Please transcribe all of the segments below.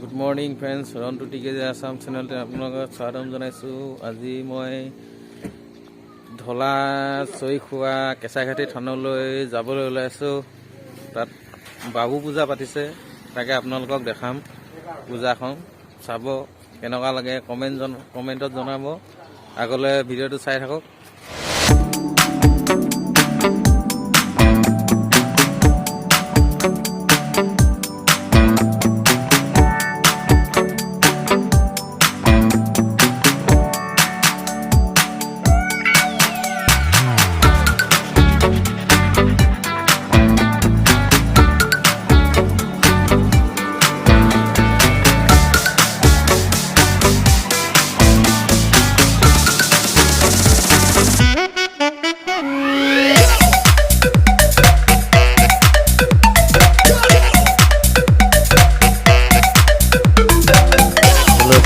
Good morning friends, Rontu TKG Assam চেনেলতে আপোনালোকক স্বাগতম জনাইছোঁ। আজি মই ঢলা চৈখোৱা কেঁচাইঘাটী থানলৈ যাবলৈ ওলাইছোঁ। তাত বাবু পূজা পাতিছে, তাকে আপোনালোকক দেখাম। পূজাখন চাব, কেনেকুৱা লাগে কমেণ্টত জনাব। আগলৈ ভিডিঅ'টো চাই থাকক।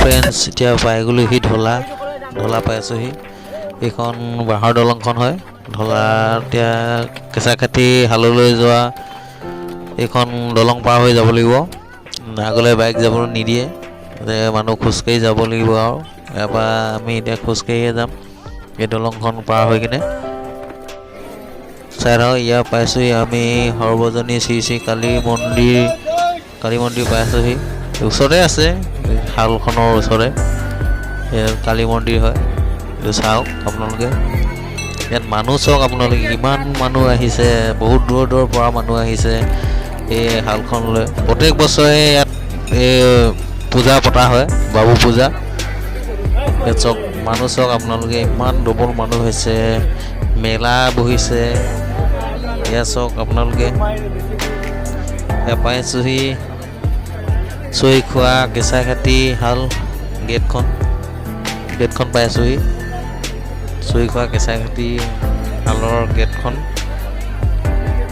ফ্ৰেণ্ডছ, এতিয়া পাই গ'লোহি ঢলা পাই আছোঁহি। এইখন বাঁহৰ দলংখন হয় ঢলা। এতিয়া কেঁচাইঘাটী হাললৈ যোৱা এইখন দলং পাৰ হৈ যাব লাগিব। আগলৈ বাইক যাবলৈ নিদিয়ে, মানুহ খোজকাঢ়ি যাব লাগিব। আৰু ইয়াৰ পৰা আমি এতিয়া খোজকাঢ়িয়ে যাম এই দলংখন পাৰ হৈ কিনে। চাই থাকক, ইয়াৰ পাইছোঁহি আমি সৰ্বজনী শ্ৰী শ্ৰী কালী মন্দিৰ পাই আছোঁহি। ওচৰতে আছে, শালখনৰ ওচৰতে কালী মন্দিৰ হয়। এইটো চাওক আপোনালোকে। ইয়াত মানুহ চাওক আপোনালোকে, ইমান মানুহ আহিছে, বহুত দূৰৰ পৰা মানুহ আহিছে এই শালখনলৈ। প্ৰত্যেক বছৰে ইয়াত এই পূজা পতা হয়, বাবু পূজা। ইয়াত চাওক মানুহ চাওক আপোনালোকে, ইমান ডবল মানুহ হৈছে, মেলা বহিছে। ইয়াত চাওক আপোনালোকে, ইয়াত পাইছোঁহি চৈখোৱা কেঁচাইঘাটী হাল গেটখন পাই আছোঁহি। চৈখোৱা কেঁচাইঘাটী হালৰ গেটখন,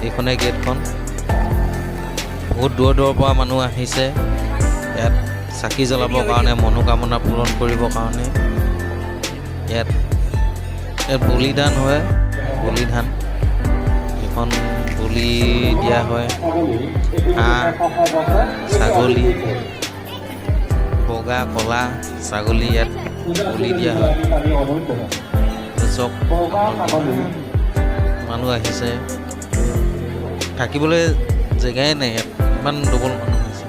এইখনেই গেটখন। বহুত দূৰৰ পৰা মানুহ আহিছে ইয়াত চাকি জ্বলাবৰ কাৰণে, মনোকামনা পূৰণ কৰিবৰ কাৰণে। ইয়াত বলিদান হয়, বলিদান। এইখন বলি দিয়া হয়, হাঁহ, ছাগলী, বগা কলা ছাগলী ইয়াত বলি দিয়া হয়। চব মানুহ আহিছে, থাকিবলৈ জেগাই নাই ইয়াত, ইমান ডবল মানুহ আহিছে।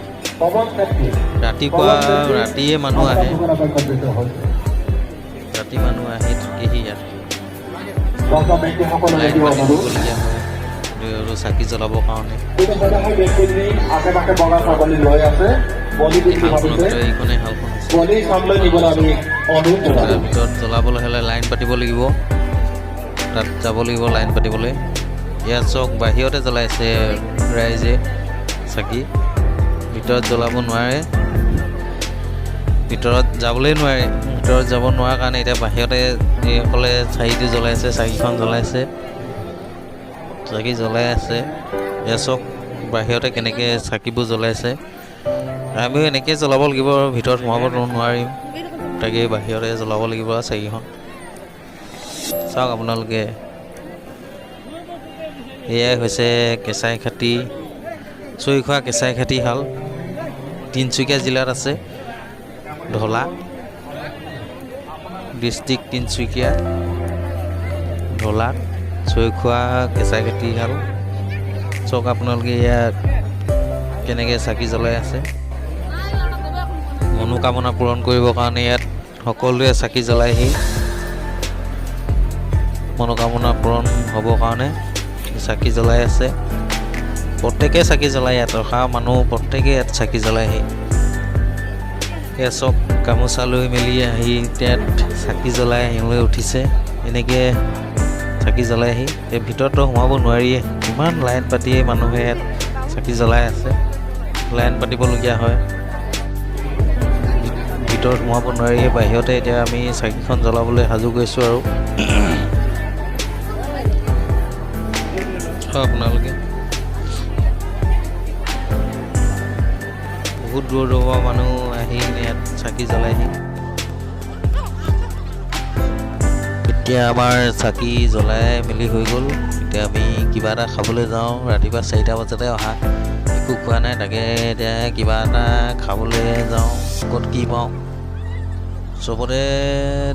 ৰাতিয়ে মানুহ আহে, ৰাতি মানুহ আহি থাকেহি ইয়াত। লাইট পাতিবলগীয়া হয় আৰু চাকি জ্বলাবৰ কাৰণে। এইখনেই শালখন আছে। তাৰ ভিতৰত জ্বলাবলৈ হ'লে লাইন পাতিব লাগিব, তাত যাব লাগিব লাইন পাতিবলৈ। ইয়াত চক বাহিৰতে জ্বলাইছে ৰাইজে চাকি, ভিতৰত জ্বলাব নোৱাৰে, ভিতৰত যাবলৈ নোৱাৰে। ভিতৰত যাব নোৱাৰাৰ কাৰণে এতিয়া বাহিৰতে এইসকলে চাকিটো জ্বলাইছে, চাকিখন জ্বলাইছে, চাকি জ্বলাই আছে। এয়া চক বাহিৰতে কেনেকৈ চাকিবোৰ জ্বলাইছে। আমিও এনেকৈ জ্বলাব লাগিব, আৰু ভিতৰত সোমাব নোৱাৰিম, তাকে বাহিৰতে জ্বলাব লাগিব চাকিখন। চাওক আপোনালোকে, এয়াই হৈছে কেঁচাইঘাটী চৈখোৱা কেঁচাইঘাটী হাল। তিনিচুকীয়া জিলাত আছে, ঢলা ডিষ্ট্ৰিক্ট তিনিচুকীয়া, ঢলা চৈখোৱা কেঁচাইঘাটী হাল। চাওক আপোনালোকে ইয়াত কেনেকৈ চাকি জ্বলাই আছে। মনোকামনা পূৰণ কৰিবৰ কাৰণে ইয়াত সকলোৱে চাকি জ্বলাইহি, মনোকামনা পূৰণ হ'বৰ কাৰণে চাকি জ্বলাই আছে। প্ৰত্যেকেই চাকি জ্বলাই, ইয়াত ৰখা মানুহ প্ৰত্যেকেই ইয়াত চাকি জ্বলাইহি। এয়া চব গামোচা লৈ মেলি আহি ইয়াত চাকি জ্বলাই আহিবলৈ উঠিছে। এনেকৈ চাকি জ্বলাইহি। এই ভিতৰতো সোমাব নোৱাৰিয়ে, ইমান লাইন পাতি মানুহে ইয়াত চাকি জ্বলাই আছে। লাইন পাতিবলগীয়া হয়, ভিতৰত সোমাব নোৱাৰি। বাহিৰতে এতিয়া আমি চাকিখন জ্বলাবলৈ সাজু কৰিছোঁ। আৰু আপোনালোকে বহুত দূৰৰ পৰা মানুহ আহি ইয়াত চাকি জ্বলাইহি। এতিয়া আমাৰ চাকি জ্বলাই মেলি হৈ গ'ল। এতিয়া আমি কিবা এটা খাবলৈ যাওঁ। ৰাতিপুৱা 4টা বজাতে অহা, একো খোৱা নাই, তাকে এতিয়া কিবা এটা খাবলৈ যাওঁ, ক'ত কি পাওঁ। চবতে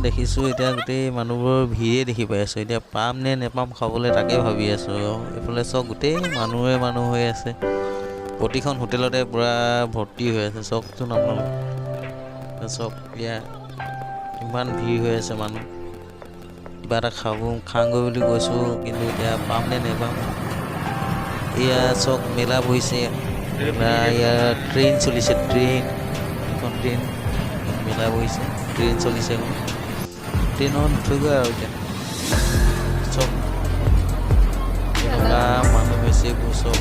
দেখিছোঁ এতিয়া গোটেই মানুহবোৰৰ ভিৰে দেখি পাই আছোঁ। এতিয়া পাম নে নেপাম খাবলৈ তাকে ভাবি আছোঁ। এইফালে চব গোটেই মানুহ হৈ আছে, প্ৰতিখন হোটেলতে পূৰা ভৰ্তি হৈ আছে। চাওকচোন আপোনালোক, চব এতিয়া ইমান ভিৰ হৈ আছে মানুহ। কিবা এটা খাওঁগৈ বুলি কৈছোঁ, কিন্তু এতিয়া পাম নে নেপাম। এয়া চব মেলা বহিছে, মেলা ইয়াত ট্ৰেইন চলিছে, এখন ট্ৰেইন মেলা বহিছে, ট্ৰেইন চলিছে, ট্ৰেইনত উঠোগৈ আৰু এতিয়া চব এনেকুৱা মানুহ হৈছে। এইবোৰ চব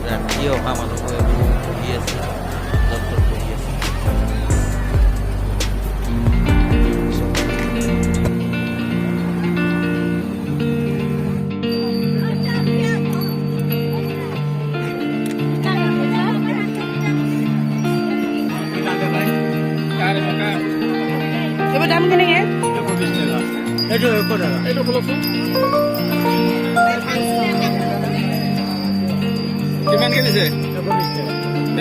ৰাতি অহা মানুহবোৰ এইবোৰ বহি আছে, য'ত বহি আছে। দাম কেনেকে? কিমানকে দিছে?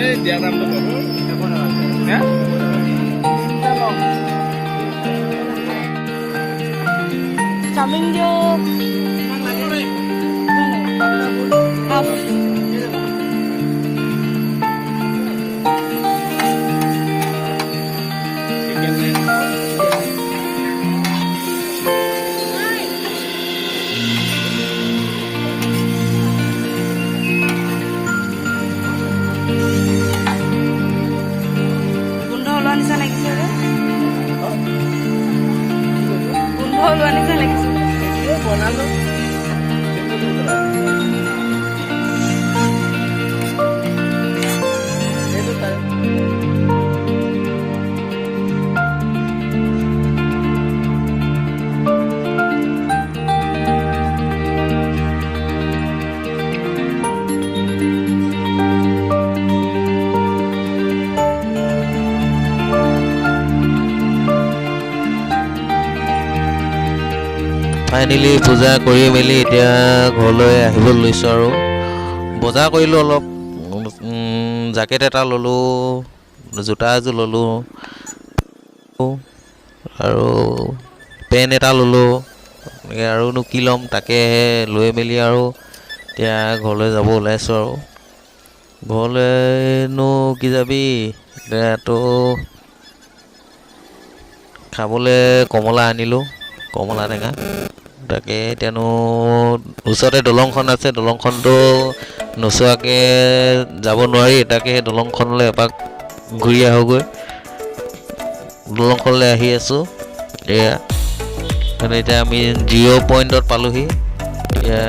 এই দিয়া দামটো চাওমিন দিও হাফ। গোন্ধ ওলোৱা নিচিনা লাগিছে, গোন্ধ ওলোৱা নিচিনা লাগিছে। বনালো ফাইনেলি পূজা কৰি মেলি এতিয়া ঘৰলৈ আহিব লৈছোঁ আৰু বজাৰ কৰিলোঁ অলপ। জেকেট এটা ল'লোঁ, জোতা এযোৰ ল'লোঁ আৰু পেণ্ট এটা ল'লোঁ। এনেকৈ আৰুনো কি ল'ম, তাকে লৈ মেলি আৰু এতিয়া ঘৰলৈ যাব ওলাইছোঁ আৰু। ঘৰলৈনো কি যাবি, এতিয়াতো খাবলৈ কমলা আনিলোঁ, কমলা টেঙা। তাকে এতিয়ানো ওচৰতে দলংখন আছে, দলংখনটো নোচোৱাকৈ যাব নোৱাৰি। তাকে সেই দলংখনলৈ এপাক ঘূৰি আহোঁগৈ। দলংখনলৈ আহি আছোঁ। এয়া এতিয়া আমি 0 পইণ্টত পালোঁহি। এতিয়া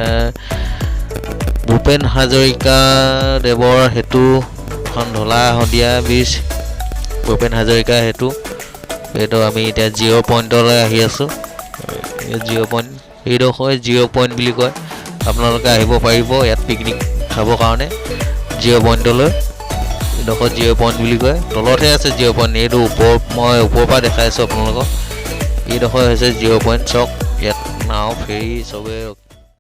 ভূপেন হাজৰিকাদেৱৰ সেতুখন ঢলা শদিয়া ব্ৰিজ, ভূপেন হাজৰিকা সেতু, এইটো আমি এতিয়া 0 পইণ্টলৈ আহি আছোঁ। 0 পইণ্ট, এইডোখৰ 0 পইণ্ট বুলি কয়। আপোনালোকে আহিব পাৰিব ইয়াত পিকনিক খাবৰ কাৰণে 0 পইণ্টলৈ। এইডোখৰ 0 পইণ্ট বুলি কয়, তলতহে আছে 0 পইণ্ট। এইটো মই ওপৰৰ পৰা দেখাইছোঁ আপোনালোকক। এইডোখৰ হৈছে 0 পইণ্ট। চাওক ইয়াত নাও, ফেৰী চবেই